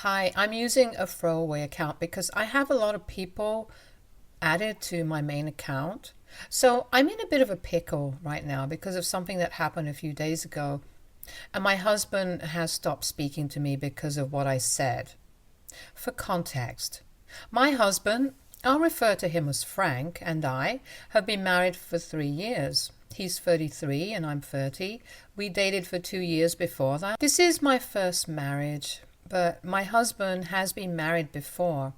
Hi, I'm using a throwaway account because I have a lot of people added to my main account. So I'm in a bit of a pickle right now because of something that happened a few days ago. And my husband has stopped speaking to me because of what I said. For context, my husband, I'll refer to him as Frank, and I have been married for 3 years. He's 33 and I'm 30. We dated for 2 years before that. This is my first marriage, but my husband has been married before.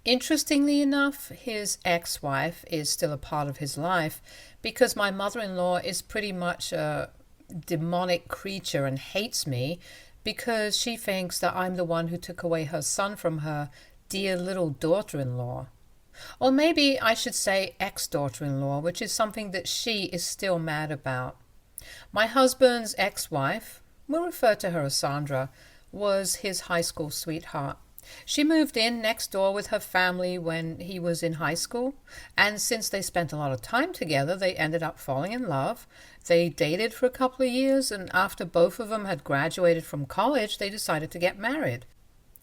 Interestingly enough, his ex-wife is still a part of his life because my mother-in-law is pretty much a demonic creature and hates me because she thinks that I'm the one who took away her son from her dear little daughter-in-law. Or maybe I should say ex-daughter-in-law, which is something that she is still mad about. My husband's ex-wife, we'll refer to her as Sandra, was his high school sweetheart. She moved in next door with her family when he was in high school, and since they spent a lot of time together, they ended up falling in love. They dated for a couple of years, and after both of them had graduated from college, they decided to get married.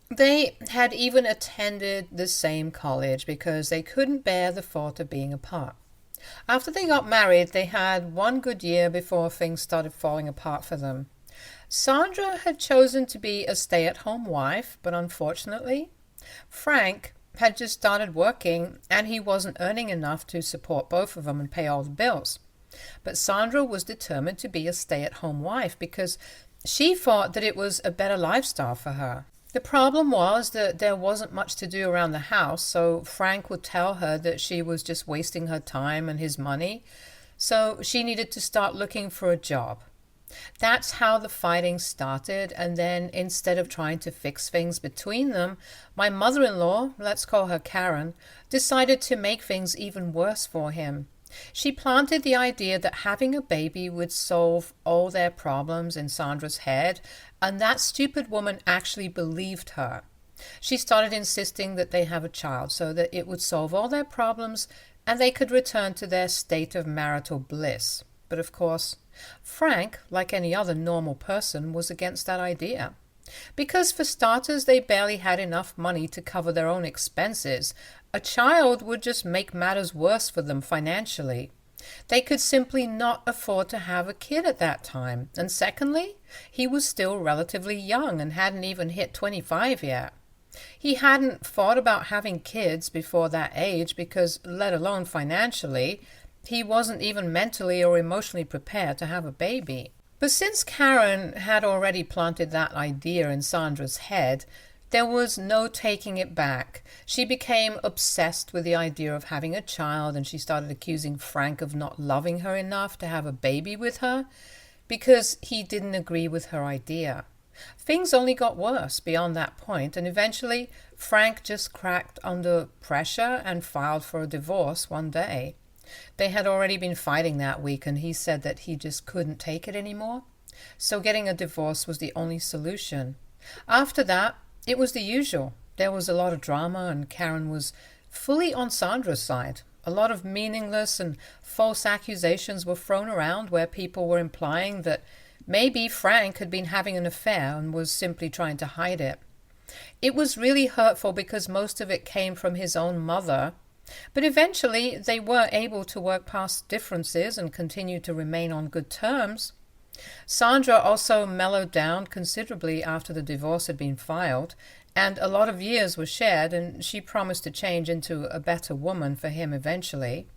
They had even attended the same college because they couldn't bear the thought of being apart. After they got married, they had one good year before things started falling apart for them. Sandra had chosen to be a stay-at-home wife, but unfortunately, Frank had just started working and he wasn't earning enough to support both of them and pay all the bills. But Sandra was determined to be a stay-at-home wife because she thought that it was a better lifestyle for her. The problem was that there wasn't much to do around the house, so Frank would tell her that she was just wasting her time and his money, so she needed to start looking for a job. That's how the fighting started, and then instead of trying to fix things between them, my mother-in-law, let's call her Karen, decided to make things even worse for him. She planted the idea that having a baby would solve all their problems in Sandra's head, and that stupid woman actually believed her. She started insisting that they have a child so that it would solve all their problems and they could return to their state of marital bliss. But of course, Frank, like any other normal person, was against that idea. Because for starters, they barely had enough money to cover their own expenses. A child would just make matters worse for them financially. They could simply not afford to have a kid at that time. And secondly, he was still relatively young and hadn't even hit 25 yet. He hadn't thought about having kids before that age because, let alone financially, he wasn't even mentally or emotionally prepared to have a baby. But since Karen had already planted that idea in Sandra's head, there was no taking it back. She became obsessed with the idea of having a child, and she started accusing Frank of not loving her enough to have a baby with her because he didn't agree with her idea. Things only got worse beyond that point, and eventually Frank just cracked under pressure and filed for a divorce one day. They had already been fighting that week, and he said that he just couldn't take it anymore. So getting a divorce was the only solution. After that, it was the usual. There was a lot of drama, and Karen was fully on Sandra's side. A lot of meaningless and false accusations were thrown around where people were implying that maybe Frank had been having an affair and was simply trying to hide it. It was really hurtful because most of it came from his own mother. But eventually they were able to work past differences and continue to remain on good terms. Sandra also mellowed down considerably after the divorce had been filed, and a lot of years were shared, and she promised to change into a better woman for him eventually.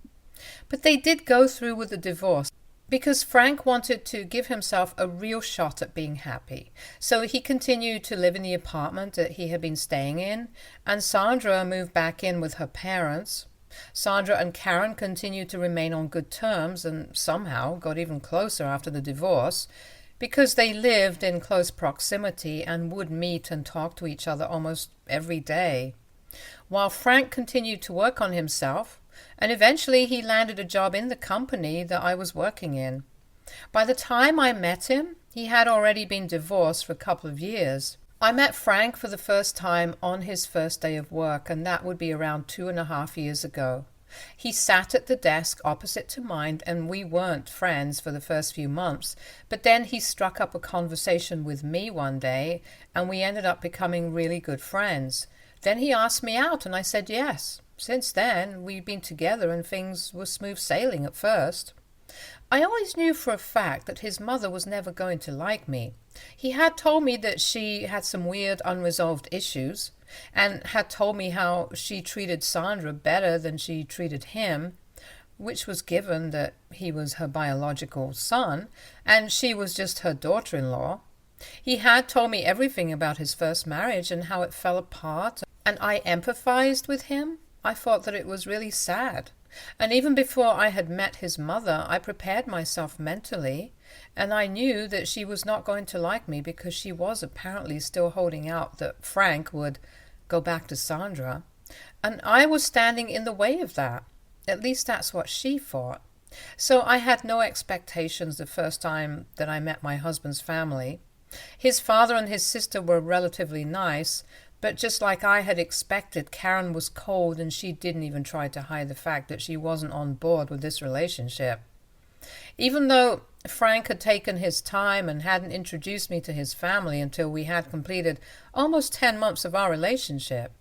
But they did go through with the divorce because Frank wanted to give himself a real shot at being happy. So he continued to live in the apartment that he had been staying in, and Sandra moved back in with her parents. Sandra and Karen continued to remain on good terms and somehow got even closer after the divorce because they lived in close proximity and would meet and talk to each other almost every day. While Frank continued to work on himself, and eventually he landed a job in the company that I was working in. By the time I met him, he had already been divorced for a couple of years. I met Frank for the first time on his first day of work, and that would be around 2.5 years ago. He sat at the desk opposite to mine, and we weren't friends for the first few months, but then he struck up a conversation with me one day, and we ended up becoming really good friends. Then he asked me out, and I said yes. Since then, we've been together, and things were smooth sailing at first. I always knew for a fact that his mother was never going to like me. He had told me that she had some weird unresolved issues, and had told me how she treated Sandra better than she treated him, which was given that he was her biological son, and she was just her daughter-in-law. He had told me everything about his first marriage and how it fell apart, and I empathized with him. I thought that it was really sad. And even before I had met his mother, I prepared myself mentally, and I knew that she was not going to like me because she was apparently still holding out that Frank would go back to Sandra. And I was standing in the way of that. At least that's what she thought. So I had no expectations the first time that I met my husband's family. His father and his sister were relatively nice, but just like I had expected, Karen was cold, and she didn't even try to hide the fact that she wasn't on board with this relationship. Even though Frank had taken his time and hadn't introduced me to his family until we had completed almost 10 months of our relationship.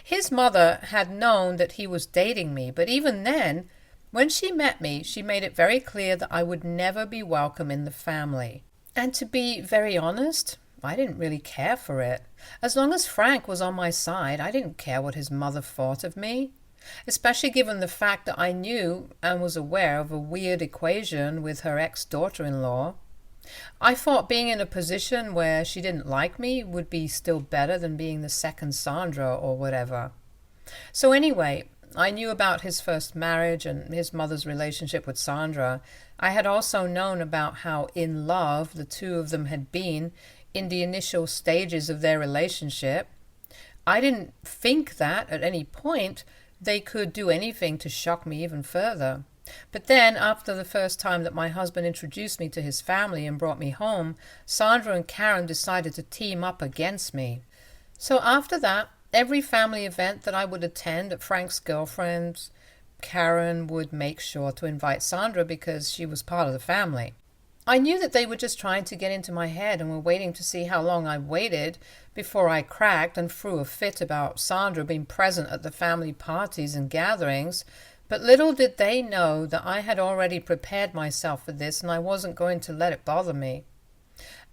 His mother had known that he was dating me, but even then, when she met me, she made it very clear that I would never be welcome in the family. And to be very honest, I didn't really care for it. As long as Frank was on my side, I didn't care what his mother thought of me, especially given the fact that I knew and was aware of a weird equation with her ex-daughter-in-law. I thought being in a position where she didn't like me would be still better than being the second Sandra or whatever. So anyway, I knew about his first marriage and his mother's relationship with Sandra. I had also known about how in love the two of them had been in the initial stages of their relationship. I didn't think that at any point they could do anything to shock me even further. But then, after the first time that my husband introduced me to his family and brought me home, Sandra and Karen decided to team up against me. So after that, every family event that I would attend at Frank's girlfriend's, Karen would make sure to invite Sandra because she was part of the family. I knew that they were just trying to get into my head and were waiting to see how long I waited before I cracked and threw a fit about Sandra being present at the family parties and gatherings, but little did they know that I had already prepared myself for this and I wasn't going to let it bother me.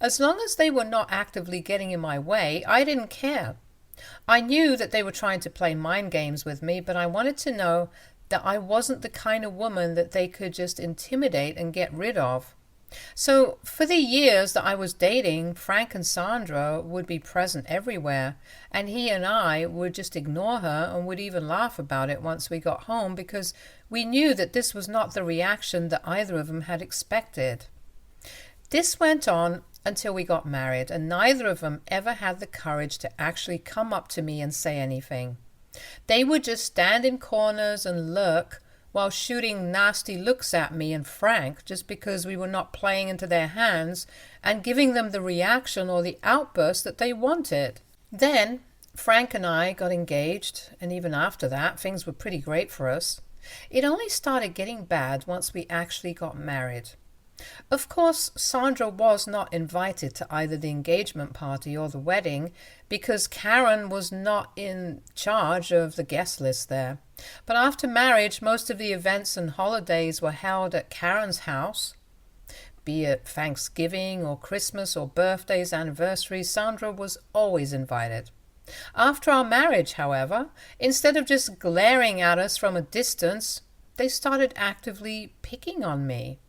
As long as they were not actively getting in my way, I didn't care. I knew that they were trying to play mind games with me, but I wanted to know that I wasn't the kind of woman that they could just intimidate and get rid of. So for the years that I was dating, Frank and Sandra would be present everywhere, and he and I would just ignore her and would even laugh about it once we got home because we knew that this was not the reaction that either of them had expected. This went on until we got married, and neither of them ever had the courage to actually come up to me and say anything. They would just stand in corners and lurk while shooting nasty looks at me and Frank just because we were not playing into their hands and giving them the reaction or the outburst that they wanted. Then Frank and I got engaged, and even after that, things were pretty great for us. It only started getting bad once we actually got married. Of course, Sandra was not invited to either the engagement party or the wedding because Karen was not in charge of the guest list there. But after marriage, most of the events and holidays were held at Karen's house. Be it Thanksgiving or Christmas or birthdays, anniversaries, Sandra was always invited. After our marriage, however, instead of just glaring at us from a distance, they started actively picking on me.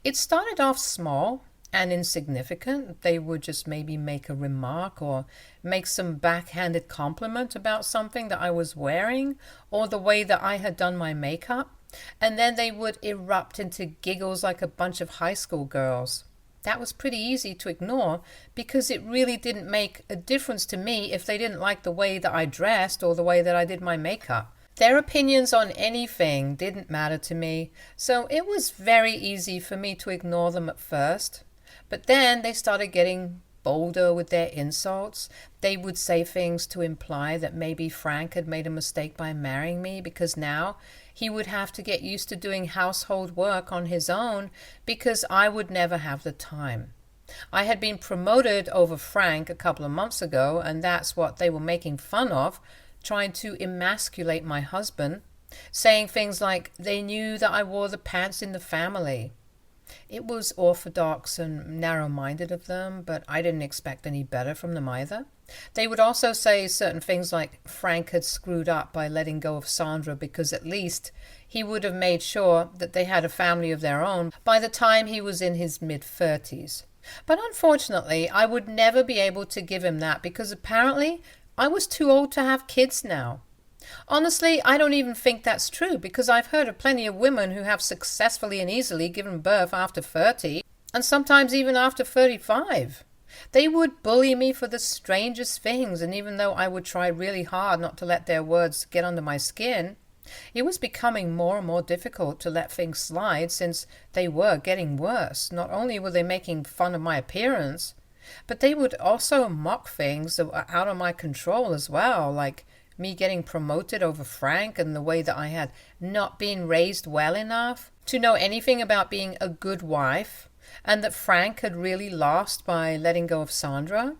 It started off small and insignificant. They would just maybe make a remark or make some backhanded compliment about something that I was wearing or the way that I had done my makeup, and then they would erupt into giggles like a bunch of high school girls. That was pretty easy to ignore because it really didn't make a difference to me if they didn't like the way that I dressed or the way that I did my makeup. Their opinions on anything didn't matter to me, so it was very easy for me to ignore them at first. But then they started getting bolder with their insults. They would say things to imply that maybe Frank had made a mistake by marrying me because now he would have to get used to doing household work on his own because I would never have the time. I had been promoted over Frank a couple of months ago, and that's what they were making fun of, trying to emasculate my husband, saying things like they knew that I wore the pants in the family. It was orthodox and narrow-minded of them, but I didn't expect any better from them either. They would also say certain things like Frank had screwed up by letting go of Sandra because at least he would have made sure that they had a family of their own by the time he was in his mid-30s. But unfortunately, I would never be able to give him that because apparently I was too old to have kids now. Honestly, I don't even think that's true because I've heard of plenty of women who have successfully and easily given birth after 30 and sometimes even after 35. They would bully me for the strangest things, and even though I would try really hard not to let their words get under my skin, it was becoming more and more difficult to let things slide since they were getting worse. Not only were they making fun of my appearance, but they would also mock things that were out of my control as well, like me getting promoted over Frank and the way that I had not been raised well enough to know anything about being a good wife, and that Frank had really lost by letting go of Sandra.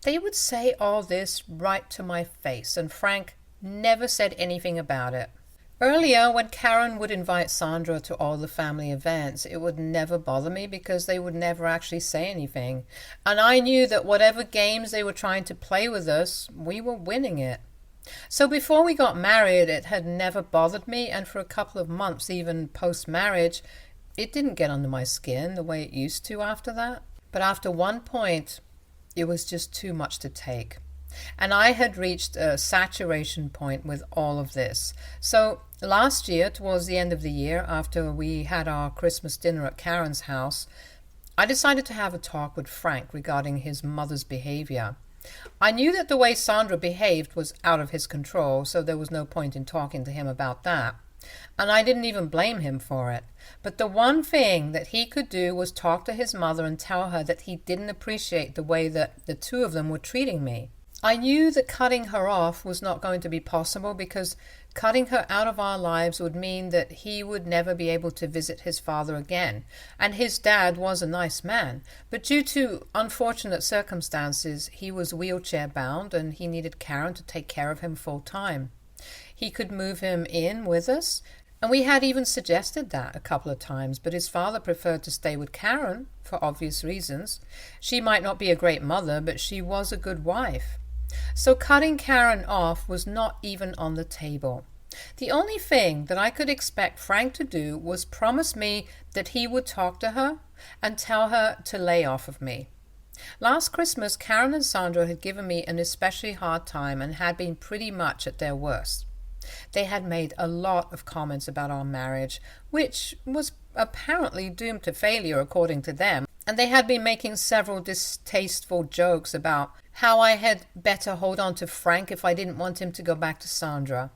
They would say all this right to my face, and Frank never said anything about it. Earlier, when Karen would invite Sandra to all the family events, it would never bother me because they would never actually say anything. And I knew that whatever games they were trying to play with us, we were winning it. So before we got married, it had never bothered me, and for a couple of months, even post-marriage, it didn't get under my skin the way it used to after that. But after one point, it was just too much to take. And I had reached a saturation point with all of this. So last year, towards the end of the year, after we had our Christmas dinner at Karen's house, I decided to have a talk with Frank regarding his mother's behavior. I knew that the way Sandra behaved was out of his control, so there was no point in talking to him about that. And I didn't even blame him for it. But the one thing that he could do was talk to his mother and tell her that he didn't appreciate the way that the two of them were treating me. I knew that cutting her off was not going to be possible because cutting her out of our lives would mean that he would never be able to visit his father again. And his dad was a nice man, but due to unfortunate circumstances, he was wheelchair bound and he needed Karen to take care of him full time. He could move him in with us, and we had even suggested that a couple of times, but his father preferred to stay with Karen for obvious reasons. She might not be a great mother, but she was a good wife. So cutting Karen off was not even on the table. The only thing that I could expect Frank to do was promise me that he would talk to her and tell her to lay off of me. Last Christmas, Karen and Sandra had given me an especially hard time and had been pretty much at their worst. They had made a lot of comments about our marriage, which was apparently doomed to failure according to them, and they had been making several distasteful jokes about how I had better hold on to Frank if I didn't want him to go back to Sandra.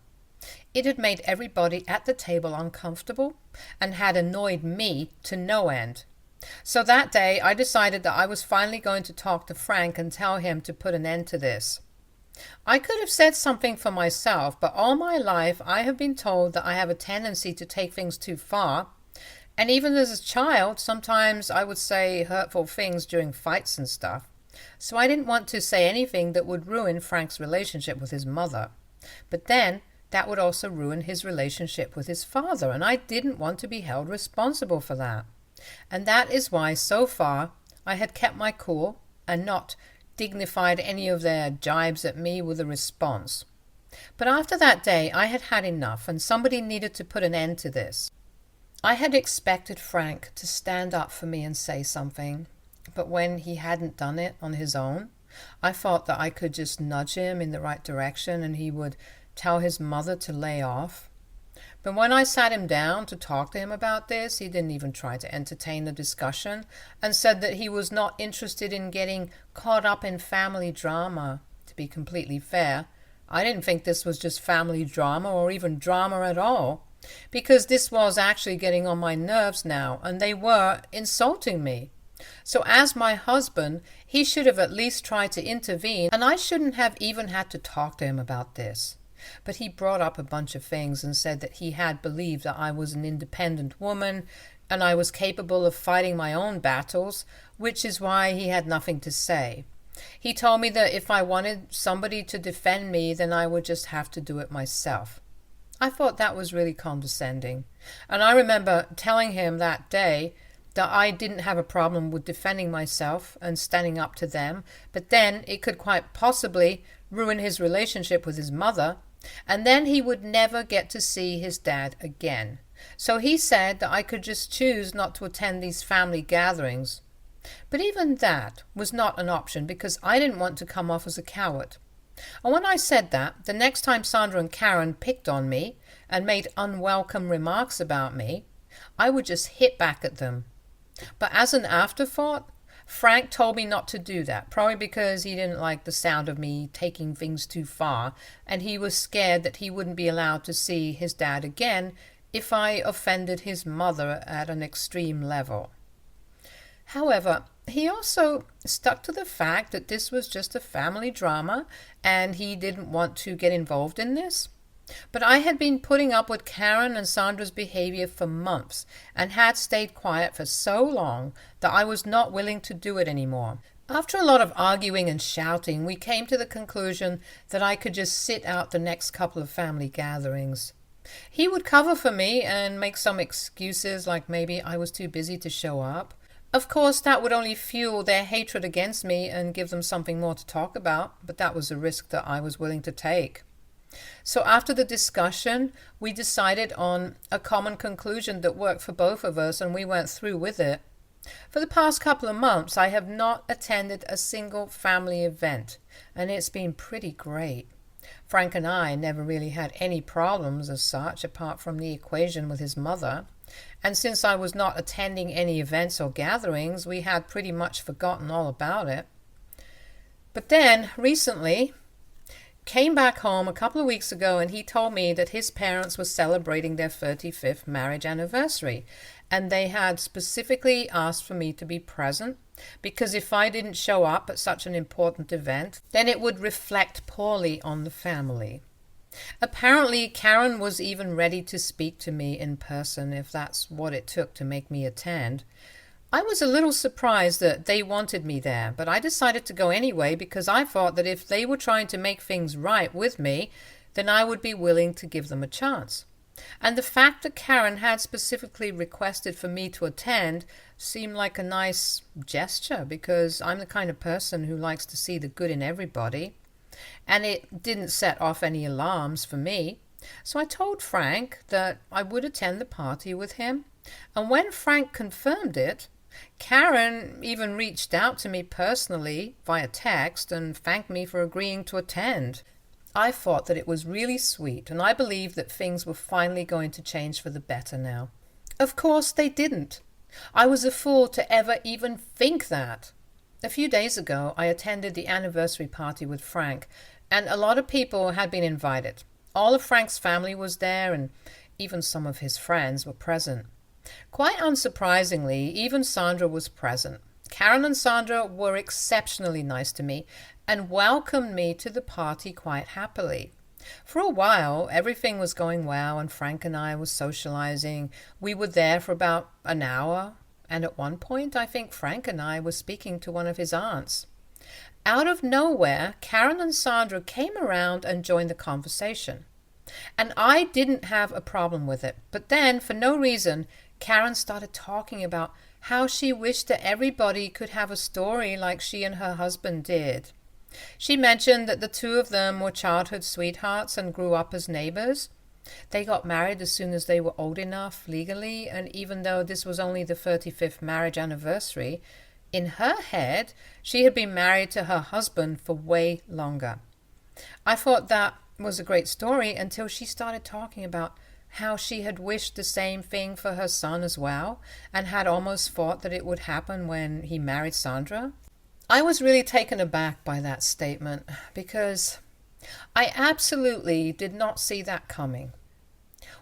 It had made everybody at the table uncomfortable and had annoyed me to no end. So that day I decided that I was finally going to talk to Frank and tell him to put an end to this. I could have said something for myself, but all my life I have been told that I have a tendency to take things too far, and even as a child, sometimes I would say hurtful things during fights and stuff. So I didn't want to say anything that would ruin Frank's relationship with his mother. But then that would also ruin his relationship with his father, and I didn't want to be held responsible for that. And that is why, so far, I had kept my cool and not dignified any of their jibes at me with a response. But after that day, I had had enough, and somebody needed to put an end to this. I had expected Frank to stand up for me and say something, but when he hadn't done it on his own, I thought that I could just nudge him in the right direction and he would tell his mother to lay off. But when I sat him down to talk to him about this, he didn't even try to entertain the discussion and said that he was not interested in getting caught up in family drama. To be completely fair, I didn't think this was just family drama or even drama at all, because this was actually getting on my nerves now, and they were insulting me. So as my husband, he should have at least tried to intervene, and I shouldn't have even had to talk to him about this. But he brought up a bunch of things and said that he had believed that I was an independent woman and I was capable of fighting my own battles, which is why he had nothing to say. He told me that if I wanted somebody to defend me, then I would just have to do it myself. I thought that was really condescending. And I remember telling him that day that I didn't have a problem with defending myself and standing up to them, but then it could quite possibly ruin his relationship with his mother, and then he would never get to see his dad again. So he said that I could just choose not to attend these family gatherings. But even that was not an option because I didn't want to come off as a coward. And when I said that, the next time Sandra and Karen picked on me and made unwelcome remarks about me, I would just hit back at them. But as an afterthought, Frank told me not to do that, probably because he didn't like the sound of me taking things too far, and he was scared that he wouldn't be allowed to see his dad again if I offended his mother at an extreme level. However, he also stuck to the fact that this was just a family drama and he didn't want to get involved in this. But I had been putting up with Karen and Sandra's behavior for months and had stayed quiet for so long that I was not willing to do it anymore. After a lot of arguing and shouting, we came to the conclusion that I could just sit out the next couple of family gatherings. He would cover for me and make some excuses like maybe I was too busy to show up. Of course, that would only fuel their hatred against me and give them something more to talk about, but that was a risk that I was willing to take. So after the discussion, we decided on a common conclusion that worked for both of us, and we went through with it. For the past couple of months, I have not attended a single family event, and it's been pretty great. Frank and I never really had any problems as such, apart from the equation with his mother. And since I was not attending any events or gatherings, we had pretty much forgotten all about it. But then, recently, came back home a couple of weeks ago and he told me that his parents were celebrating their 35th marriage anniversary. And they had specifically asked for me to be present because if I didn't show up at such an important event, then it would reflect poorly on the family. Apparently, Karen was even ready to speak to me in person if that's what it took to make me attend. I was a little surprised that they wanted me there, but I decided to go anyway because I thought that if they were trying to make things right with me, then I would be willing to give them a chance. And the fact that Karen had specifically requested for me to attend seemed like a nice gesture because I'm the kind of person who likes to see the good in everybody. And it didn't set off any alarms for me. So I told Frank that I would attend the party with him. And when Frank confirmed it, Karen even reached out to me personally via text and thanked me for agreeing to attend. I thought that it was really sweet, and I believed that things were finally going to change for the better now. Of course they didn't. I was a fool to ever even think that. A few days ago, I attended the anniversary party with Frank, and a lot of people had been invited. All of Frank's family was there, and even some of his friends were present. Quite unsurprisingly, even Sandra was present. Karen and Sandra were exceptionally nice to me and welcomed me to the party quite happily. For a while, everything was going well, and Frank and I were socializing. We were there for about an hour. And at one point, I think Frank and I were speaking to one of his aunts. Out of nowhere, Karen and Sandra came around and joined the conversation. And I didn't have a problem with it. But then, for no reason, Karen started talking about how she wished that everybody could have a story like she and her husband did. She mentioned that the two of them were childhood sweethearts and grew up as neighbors. They got married as soon as they were old enough legally, and even though this was only the 35th marriage anniversary, in her head, she had been married to her husband for way longer. I thought that was a great story until she started talking about how she had wished the same thing for her son as well, and had almost thought that it would happen when he married Sandra. I was really taken aback by that statement because I absolutely did not see that coming.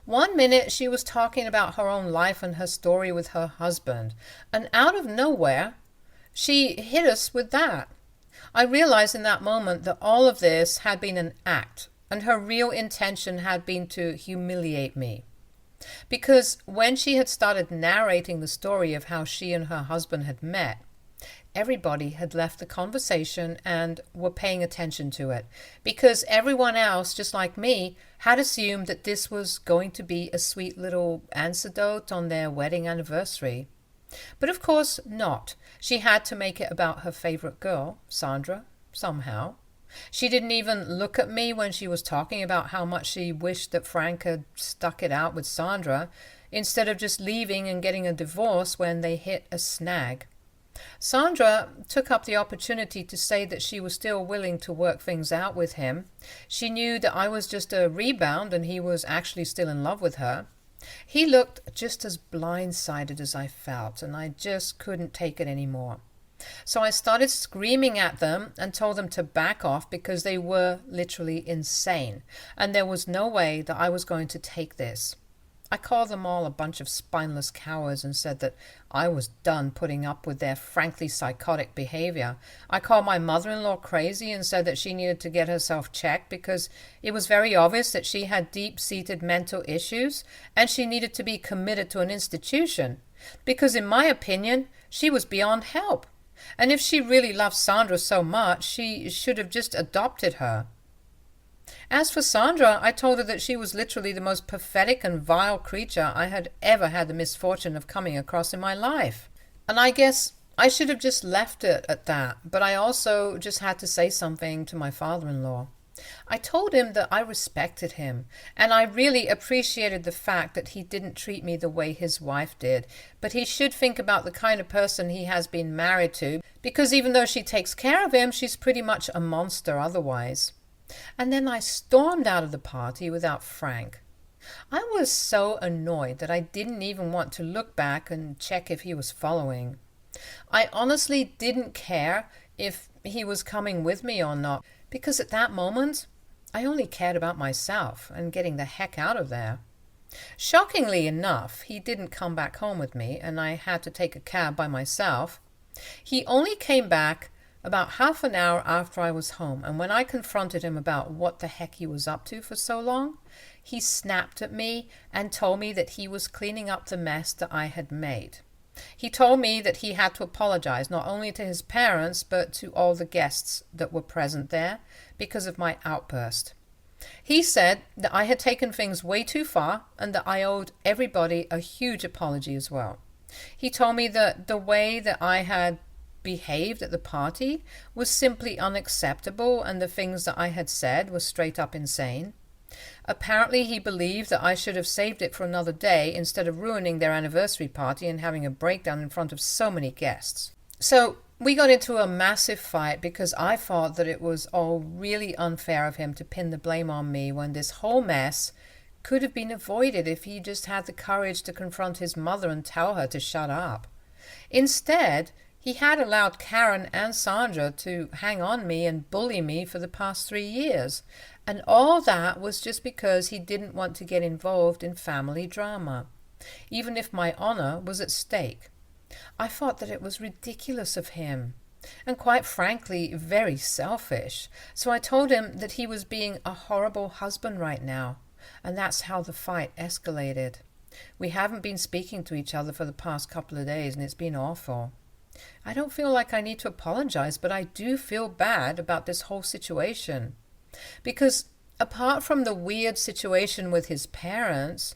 One minute she was talking about her own life and her story with her husband, and out of nowhere, She hit us with that. I realized in that moment that all of this had been an act, and her real intention had been to humiliate me. Because when she had started narrating the story of how she and her husband had met, everybody had left the conversation and were paying attention to it. Because everyone else, just like me, had assumed that this was going to be a sweet little anecdote on their wedding anniversary. But of course not. She had to make it about her favorite girl, Sandra, somehow. She didn't even look at me when she was talking about how much she wished that Frank had stuck it out with Sandra, instead of just leaving and getting a divorce when they hit a snag. Sandra took up the opportunity to say that she was still willing to work things out with him. She knew that I was just a rebound and he was actually still in love with her. He looked just as blindsided as I felt, and I just couldn't take it anymore. So I started screaming at them and told them to back off because they were literally insane, and there was no way that I was going to take this. I called them all a bunch of spineless cowards and said that I was done putting up with their frankly psychotic behavior. I called my mother-in-law crazy and said that she needed to get herself checked because it was very obvious that she had deep-seated mental issues and she needed to be committed to an institution because, in my opinion, she was beyond help. And if she really loved Sandra so much, she should have just adopted her. As for Sandra, I told her that she was literally the most pathetic and vile creature I had ever had the misfortune of coming across in my life. And I guess I should have just left it at that, but I also just had to say something to my father-in-law. I told him that I respected him, and I really appreciated the fact that he didn't treat me the way his wife did, but he should think about the kind of person he has been married to, because even though she takes care of him, she's pretty much a monster otherwise. And then I stormed out of the party without Frank. I was so annoyed that I didn't even want to look back and check if he was following. I honestly didn't care if he was coming with me or not, because at that moment, I only cared about myself and getting the heck out of there. Shockingly enough, he didn't come back home with me, and I had to take a cab by myself. He only came back about half an hour after I was home, and when I confronted him about what the heck he was up to for so long, he snapped at me and told me that he was cleaning up the mess that I had made. He told me that he had to apologize not only to his parents but to all the guests that were present there because of my outburst. He said that I had taken things way too far and that I owed everybody a huge apology as well. He told me that the way that I had behaved at the party was simply unacceptable and the things that I had said were straight up insane. Apparently he believed that I should have saved it for another day instead of ruining their anniversary party and having a breakdown in front of so many guests. So we got into a massive fight because I thought that it was all really unfair of him to pin the blame on me when this whole mess could have been avoided if he just had the courage to confront his mother and tell her to shut up. Instead, he had allowed Karen and Sandra to hang on me and bully me for the past 3 years. And all that was just because he didn't want to get involved in family drama, even if my honor was at stake. I thought that it was ridiculous of him, and quite frankly, very selfish. So I told him that he was being a horrible husband right now, and that's how the fight escalated. We haven't been speaking to each other for the past couple of days, and it's been awful. I don't feel like I need to apologize, but I do feel bad about this whole situation. Because apart from the weird situation with his parents,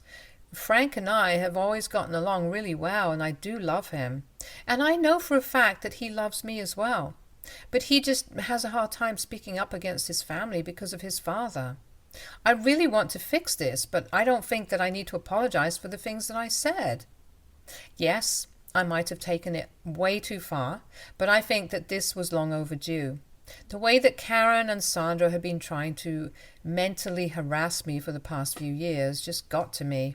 Frank and I have always gotten along really well, and I do love him. And I know for a fact that he loves me as well. But he just has a hard time speaking up against his family because of his father. I really want to fix this, but I don't think that I need to apologize for the things that I said. Yes, I might have taken it way too far, but I think that this was long overdue. The way that Karen and Sandra had been trying to mentally harass me for the past few years just got to me,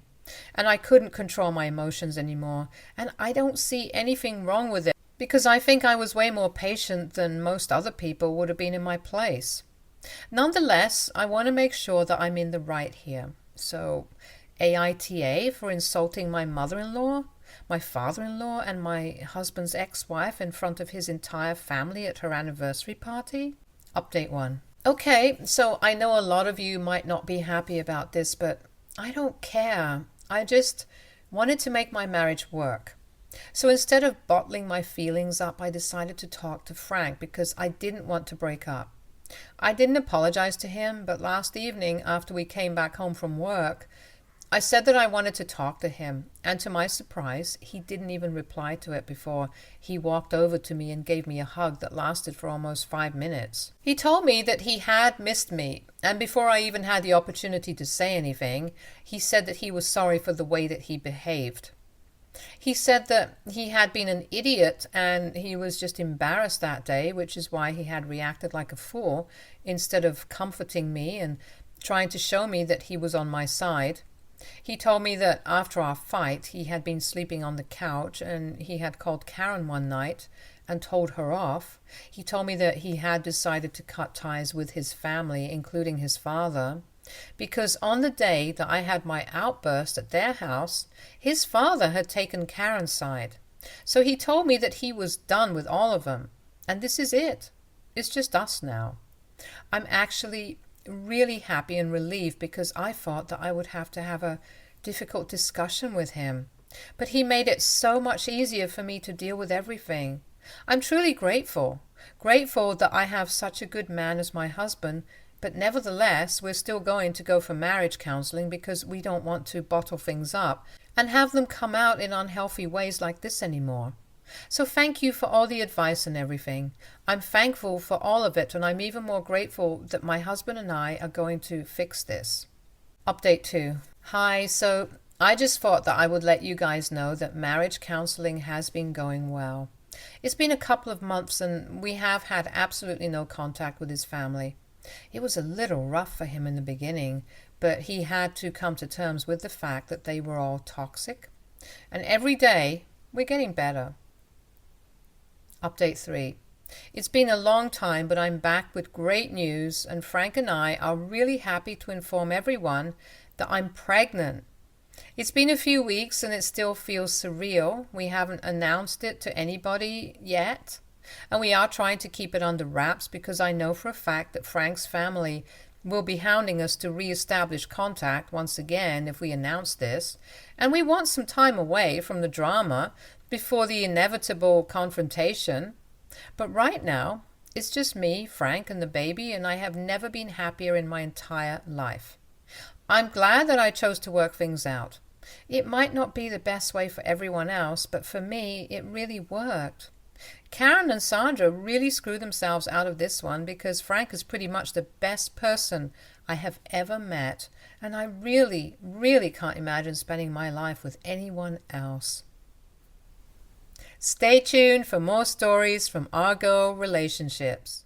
and I couldn't control my emotions anymore, and I don't see anything wrong with it because I think I was way more patient than most other people would have been in my place. Nonetheless, I want to make sure that I'm in the right here. So, AITA for insulting my mother-in-law? my father-in-law and my husband's ex-wife in front of his entire family at her anniversary party. Update 1. Okay, so I know a lot of you might not be happy about this, but I don't care. I just wanted to make my marriage work. So instead of bottling my feelings up, I decided to talk to Frank because I didn't want to break up. I didn't apologize to him, but last evening after we came back home from work, I said that I wanted to talk to him, and to my surprise, he didn't even reply to it before he walked over to me and gave me a hug that lasted for almost 5 minutes. He told me that he had missed me, and before I even had the opportunity to say anything, he said that he was sorry for the way that he behaved. He said that he had been an idiot and he was just embarrassed that day, which is why he had reacted like a fool instead of comforting me and trying to show me that he was on my side. He told me that after our fight, he had been sleeping on the couch and he had called Karen one night and told her off. He told me that he had decided to cut ties with his family, including his father, because on the day that I had my outburst at their house, his father had taken Karen's side. So he told me that he was done with all of them. And this is it. It's just us now. I'm actually really happy and relieved because I thought that I would have to have a difficult discussion with him. But he made it so much easier for me to deal with everything. I'm truly grateful. Grateful that I have such a good man as my husband, but nevertheless, we're still going to go for marriage counseling because we don't want to bottle things up and have them come out in unhealthy ways like this anymore. So thank you for all the advice and everything. I'm thankful for all of it, and I'm even more grateful that my husband and I are going to fix this. Update 2. Hi, so I just thought that I would let you guys know that marriage counseling has been going well. It's been a couple of months and we have had absolutely no contact with his family. It was a little rough for him in the beginning, but he had to come to terms with the fact that they were all toxic. And every day, we're getting better. Update 3. It's been a long time, but I'm back with great news, and Frank and I are really happy to inform everyone that I'm pregnant. It's been a few weeks and it still feels surreal. We haven't announced it to anybody yet. And we are trying to keep it under wraps because I know for a fact that Frank's family will be hounding us to re-establish contact once again if we announce this. And we want some time away from the drama before the inevitable confrontation. But right now, it's just me, Frank, and the baby, and I have never been happier in my entire life. I'm glad that I chose to work things out. It might not be the best way for everyone else, but for me, it really worked. Karen and Sandra really screwed themselves out of this one because Frank is pretty much the best person I have ever met, and I really, really can't imagine spending my life with anyone else. Stay tuned for more stories from Argo Relationships.